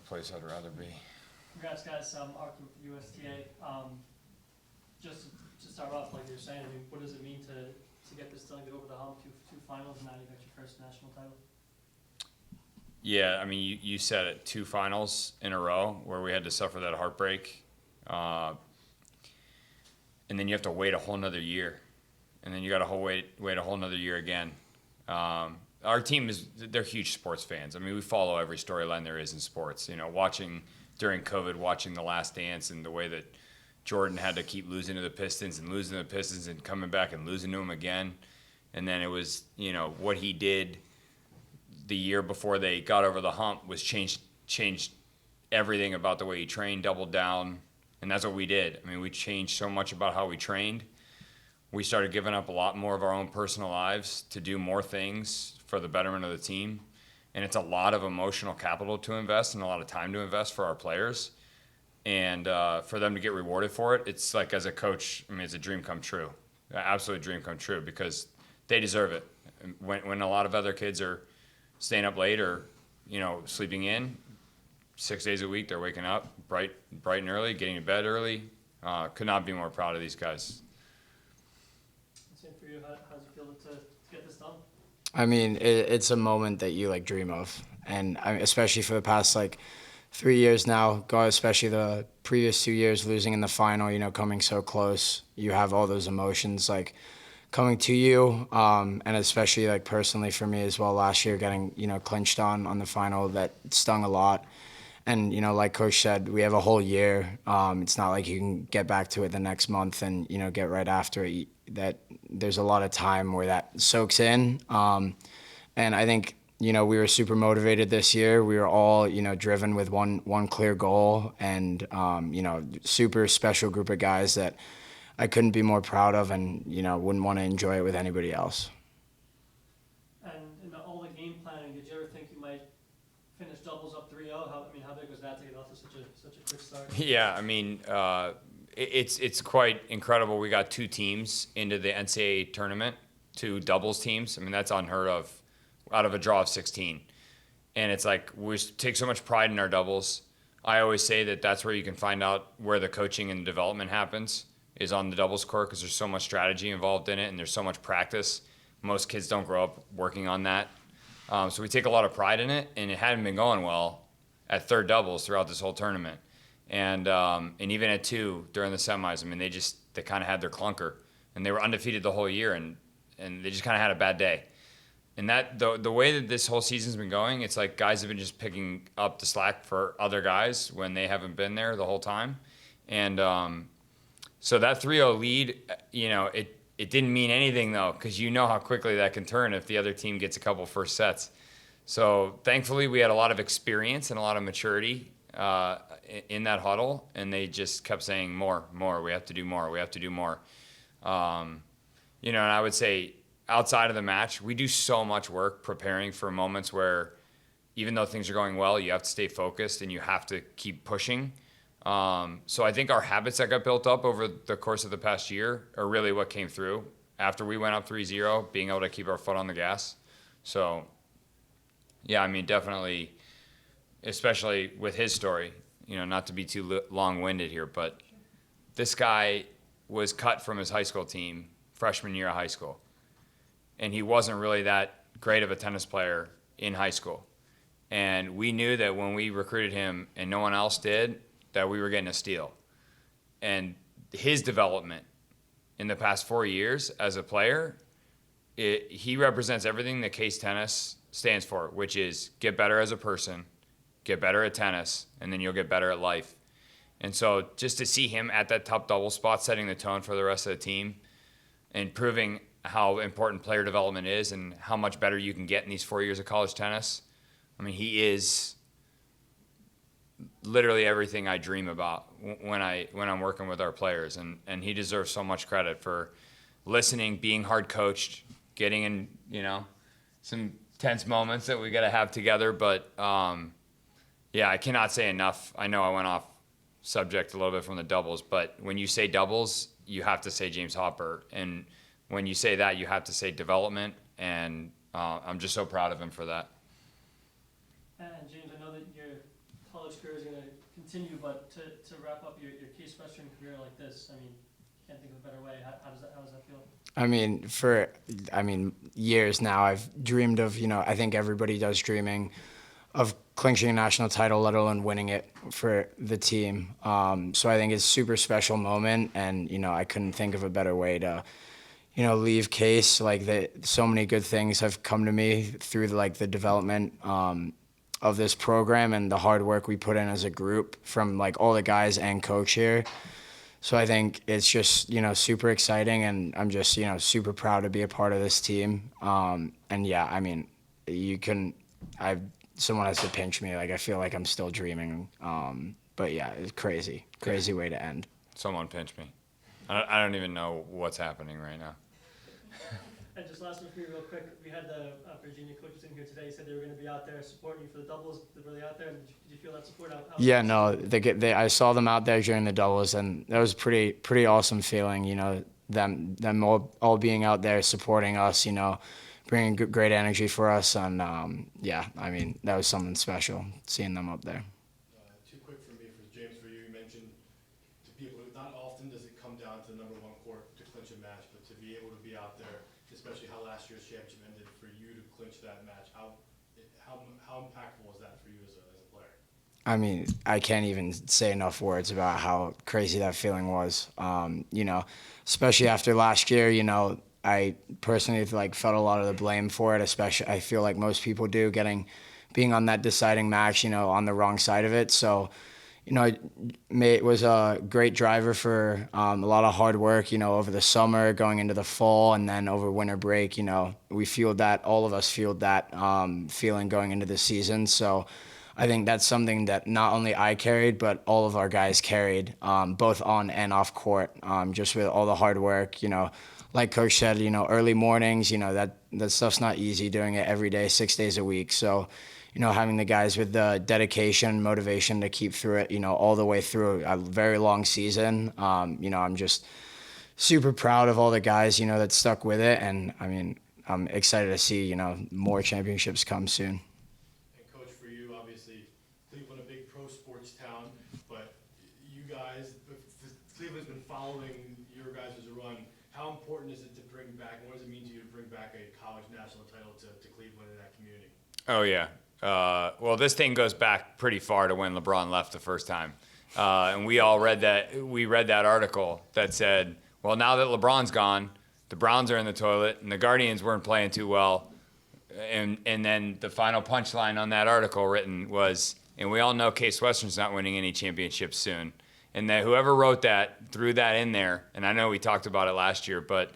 place I'd rather be. Congrats, guys. Arthur with the USTA. Just to start off, like you're saying, I mean, what does it mean to get this done, get over the hump, two finals, and now you got your first national title? Yeah, I mean, you said it, 2 finals in a row where we had to suffer that heartbreak. And then you have to wait a whole nother year. And then you got to wait a whole nother year again. Our team they're huge sports fans. I mean, we follow every storyline there is in sports. You know, watching during COVID, watching The Last Dance and the way that Jordan had to keep losing to the Pistons and coming back and losing to them again. And then it was, you know, what he did the year before they got over the hump was changed everything about the way he trained, doubled down, and that's what we did. I mean, we changed so much about how we trained. We started giving up a lot more of our own personal lives to do more things for the betterment of the team. And it's a lot of emotional capital to invest and a lot of time to invest for our players. And for them to get rewarded for it, it's like, as a coach, I mean, it's a dream come true. An absolute dream come true, because they deserve it. When a lot of other kids are staying up late or, you know, sleeping in 6 days a week, they're waking up bright and early, getting to bed early. Could not be more proud of these guys. Same for you. How does it feel to get this done? I mean, it's a moment that you like dream of, and especially for the past like 3 years now, especially the previous 2 years, losing in the final, you know, coming so close, you have all those emotions like coming to you, and especially like personally for me as well, last year getting, you know, clinched on the final, that stung a lot. And, you know, like Coach said, we have a whole year. It's not like you can get back to it the next month and, you know, get right after it. That there's a lot of time where that soaks in. And I think, you know, we were super motivated this year. We were all, you know, driven with one clear goal, and, you know, super special group of guys that I couldn't be more proud of, and, you know, wouldn't want to enjoy it with anybody else. And in all the game planning, did you ever think you might finish doubles up 3-0? How big was that to get off to such a quick start? Yeah, I mean, it's quite incredible. We got 2 teams into the NCAA tournament, 2 doubles teams. I mean, that's unheard of out of a draw of 16. And it's like, we take so much pride in our doubles. I always say that that's where you can find out where the coaching and development happens, is on the doubles court, because there's so much strategy involved in it and there's so much practice. Most kids don't grow up working on that. So we take a lot of pride in it, and it hadn't been going well at third doubles throughout this whole tournament. And even at 2 during the semis, I mean, they kind of had their clunker, and they were undefeated the whole year, and they just kind of had a bad day. And that the way that this whole season's been going, it's like guys have been just picking up the slack for other guys when they haven't been there the whole time. And so that 3-0 lead, you know, it didn't mean anything, though, because you know how quickly that can turn if the other team gets a couple first sets. So thankfully we had a lot of experience and a lot of maturity in that huddle, and they just kept saying more, we have to do more. You know, and I would say outside of the match, we do so much work preparing for moments where, even though things are going well, you have to stay focused and you have to keep pushing. So I think our habits that got built up over the course of the past year are really what came through after we went up 3-0, being able to keep our foot on the gas. So, yeah, I mean, definitely, especially with his story, you know, not to be too long-winded here, but this guy was cut from his high school team freshman year of high school. And he wasn't really that great of a tennis player in high school. And we knew that when we recruited him and no one else did, that we were getting a steal. And his development in the past 4 years as a player, he represents everything that Case Tennis stands for, which is get better as a person, get better at tennis, and then you'll get better at life. And so just to see him at that top double spot, setting the tone for the rest of the team and proving how important player development is and how much better you can get in these 4 years of college tennis. I mean, he is literally everything I dream about when I'm working with our players, and he deserves so much credit for listening, being hard coached, getting in, you know, some tense moments that we got to have together. But yeah, I cannot say enough. I know I went off subject a little bit from the doubles, but when you say doubles, you have to say James Hopper, and when you say that, you have to say development, and I'm just so proud of him for that. And James, I know that your college career is going to continue, but to wrap up your Case Western career like this, I mean, can't think of a better way. How does that feel? Years now I've dreamed of, I think everybody does dreaming of clinching a national title, let alone winning it for the team. So I think it's a super special moment, and, I couldn't think of a better way to, leave Case. So many good things have come to me through the development of this program and the hard work we put in as a group from all the guys and coach here. So I think it's just, super exciting, and I'm just, super proud to be a part of this team. Someone has to pinch me. I feel like I'm still dreaming. But yeah, it's crazy way to end. Someone pinch me. I don't even know what's happening right now. And just last one for me real quick. We had the Virginia coaches in here today. Said they were going to be out there supporting you for the doubles. Were they out there? And did you feel that support? Yeah, no, I saw them out there during the doubles, and that was pretty awesome feeling. Them all being out there supporting us. Bringing great energy for us, and that was something special seeing them up there. Too quick for me, for James, for you. You mentioned to people, not often does it come down to the number one court to clinch a match, but to be able to be out there, especially how last year's championship ended, for you to clinch that match, how impactful was that for you as a player? I can't even say enough words about how crazy that feeling was. Especially after last year, I personally felt a lot of the blame for it, especially I feel like most people do, being on that deciding match, on the wrong side of it. So, it was a great driver for a lot of hard work, over the summer, going into the fall, and then over winter break. All of us fueled that feeling going into the season. So I think that's something that not only I carried, but all of our guys carried, both on and off court, just with all the hard work, Like Coach said, early mornings, that stuff's not easy, doing it every day, 6 days a week. So, having the guys with the dedication, motivation to keep through it, all the way through a very long season. I'm just super proud of all the guys, that stuck with it. And I'm excited to see, more championships come soon. And Coach, for you, obviously, Cleveland, a big pro sports town, but you guys, Cleveland's been following your guys' run. How important is it to bring back, and what does it mean to you to bring back a college national title to Cleveland and that community? Oh, yeah. Well, this thing goes back pretty far to when LeBron left the first time. And we all read that article that said, well, now that LeBron's gone, the Browns are in the toilet, and the Guardians weren't playing too well. And then the final punchline on that article written was, and we all know Case Western's not winning any championships soon. And that whoever wrote that threw that in there, and I know we talked about it last year, but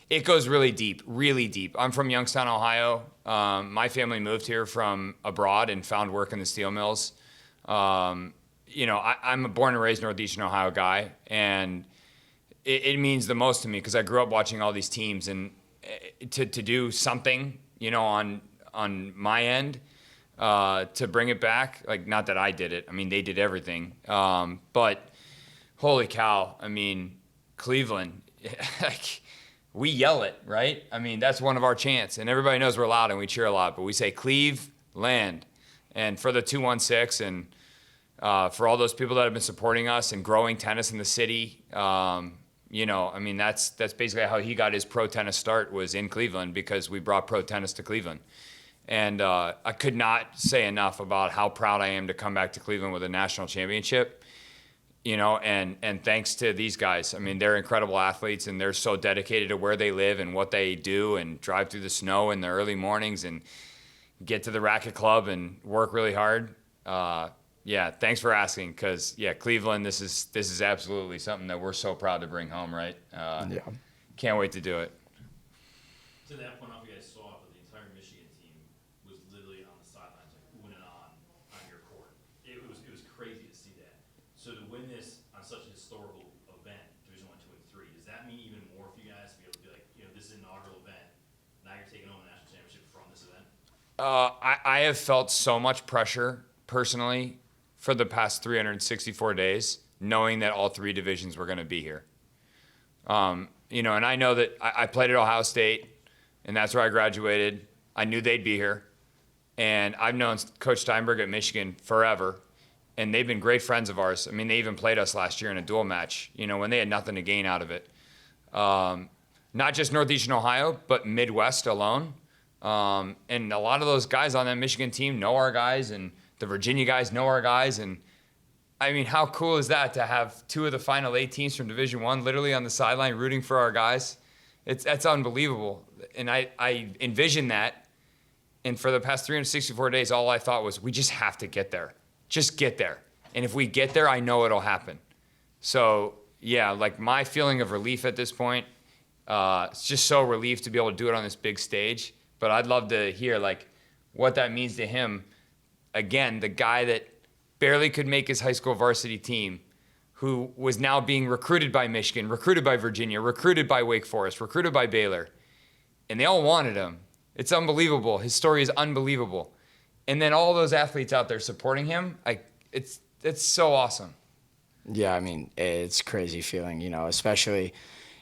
it goes really deep, really deep. I'm from Youngstown, Ohio. My family moved here from abroad and found work in the steel mills. I'm a born and raised Northeastern Ohio guy, and it means the most to me because I grew up watching all these teams, and to do something, on my end, to bring it back, not that I did it. They did everything. But holy cow, Cleveland, we yell it, right? That's one of our chants, and everybody knows we're loud and we cheer a lot, but we say Cleveland. And for the 216 and for all those people that have been supporting us and growing tennis in the city, that's basically how he got his pro tennis start, was in Cleveland, because we brought pro tennis to Cleveland. And I could not say enough about how proud I am to come back to Cleveland with a national championship, and thanks to these guys. They're incredible athletes, and they're so dedicated to where they live and what they do, and drive through the snow in the early mornings and get to the racket club and work really hard. Thanks for asking, because, Cleveland, this is absolutely something that we're so proud to bring home, right? Can't wait to do it. To that point off, you guys saw it, but the entire Michigan team was literally on the sidelines, oohing and on your court. It was crazy to see that. So to win this on such a historical event, Division I, II, and III, does that mean even more for you guys to be able to be like, this is an inaugural event, now you're taking home a national championship from this event? I have felt so much pressure personally for the past 364 days, knowing that all three divisions were going to be here. And I know that I played at Ohio State, and that's where I graduated. I knew they'd be here. And I've known Coach Steinberg at Michigan forever, and they've been great friends of ours. I mean, they even played us last year in a dual match, when they had nothing to gain out of it. Not just Northeastern Ohio, but Midwest alone. And a lot of those guys on that Michigan team know our guys, and the Virginia guys know our guys. And I mean, how cool is that to have 2 of the Final 8 teams from Division I literally on the sideline rooting for our guys? That's unbelievable. And I envisioned that. And for the past 364 days, all I thought was, we just have to get there. Just get there. And if we get there, I know it'll happen. So, yeah, like my feeling of relief at this point, it's just so relieved to be able to do it on this big stage. But I'd love to hear, like, what that means to him. Again, the guy that barely could make his high school varsity team, who was now being recruited by Michigan, recruited by Virginia, recruited by Wake Forest, recruited by Baylor. And they all wanted him. It's unbelievable. His story is unbelievable. And then all those athletes out there supporting him, it's so awesome. Yeah, I mean, it's crazy feeling, especially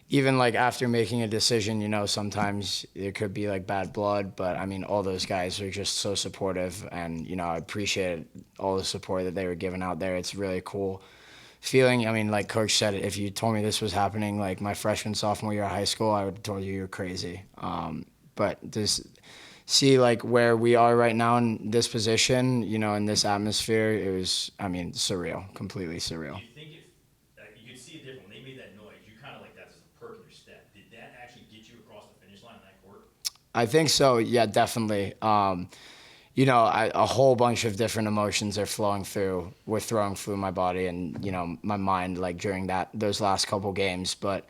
even like after making a decision, sometimes there could be like bad blood, but I mean, all those guys are just so supportive, and, I appreciate all the support that they were giving out there. It's really cool feeling. I mean, like Coach said, if you told me this was happening like my freshman, sophomore year of high school, I would have told you you're crazy. But this see like where we are right now in this position, in this atmosphere, it was, I mean, surreal, completely surreal. Do you think you could see it different when they made that noise? You kind of like that as a perk in your step. Did that actually get you across the finish line in that court? I think so. Yeah, definitely. A whole bunch of different emotions are flowing through my body and, my mind, like during those last couple games. But,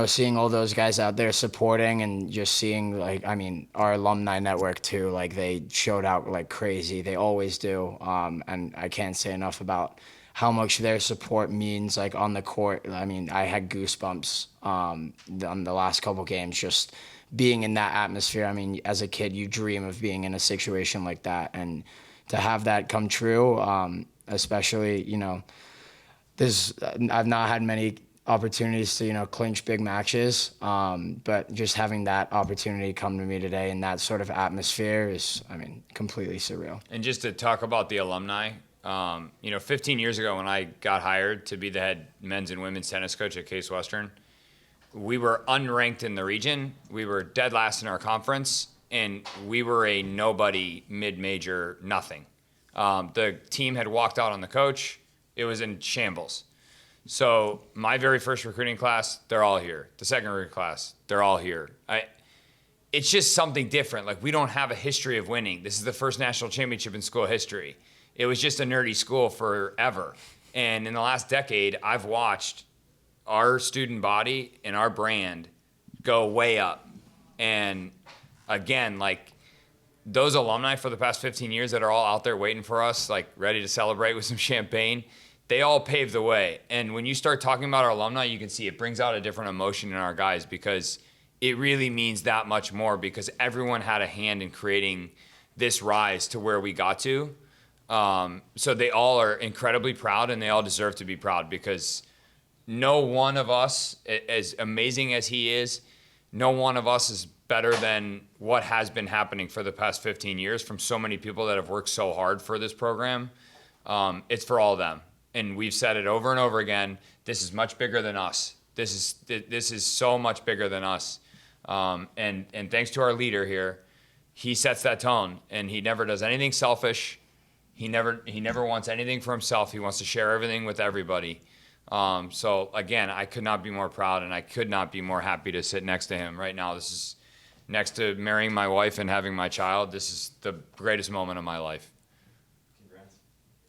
seeing all those guys out there supporting and just seeing, like, I mean, our alumni network too, like they showed out like crazy. They always do. And I can't say enough about how much their support means, like on the court. I mean, I had goosebumps on the last couple games just being in that atmosphere. I mean, as a kid, you dream of being in a situation like that, and to have that come true, especially, I've not had many opportunities to, clinch big matches, but just having that opportunity come to me today in that sort of atmosphere is, I mean, completely surreal. And just to talk about the alumni, 15 years ago when I got hired to be the head men's and women's tennis coach at Case Western, we were unranked in the region. We were dead last in our conference, and we were a nobody mid-major nothing. The team had walked out on the coach. It was in shambles. So my very first recruiting class, they're all here. The second recruiting class, they're all here. It's just something different. Like, we don't have a history of winning. This is the first national championship in school history. It was just a nerdy school forever. And in the last decade, I've watched our student body and our brand go way up. And again, like, those alumni for the past 15 years that are all out there waiting for us, like ready to celebrate with some champagne, they all paved the way. And when you start talking about our alumni, you can see it brings out a different emotion in our guys, because it really means that much more, because everyone had a hand in creating this rise to where we got to. So they all are incredibly proud, and they all deserve to be proud, because no one of us, as amazing as he is, no one of us is better than what has been happening for the past 15 years from so many people that have worked so hard for this program. It's for all of them. And we've said it over and over again. This is much bigger than us. This is so much bigger than us. And thanks to our leader here, he sets that tone, and he never does anything selfish. He never wants anything for himself. He wants to share everything with everybody. So again, I could not be more proud, and I could not be more happy to sit next to him right now. This is next to marrying my wife and having my child. This is the greatest moment of my life.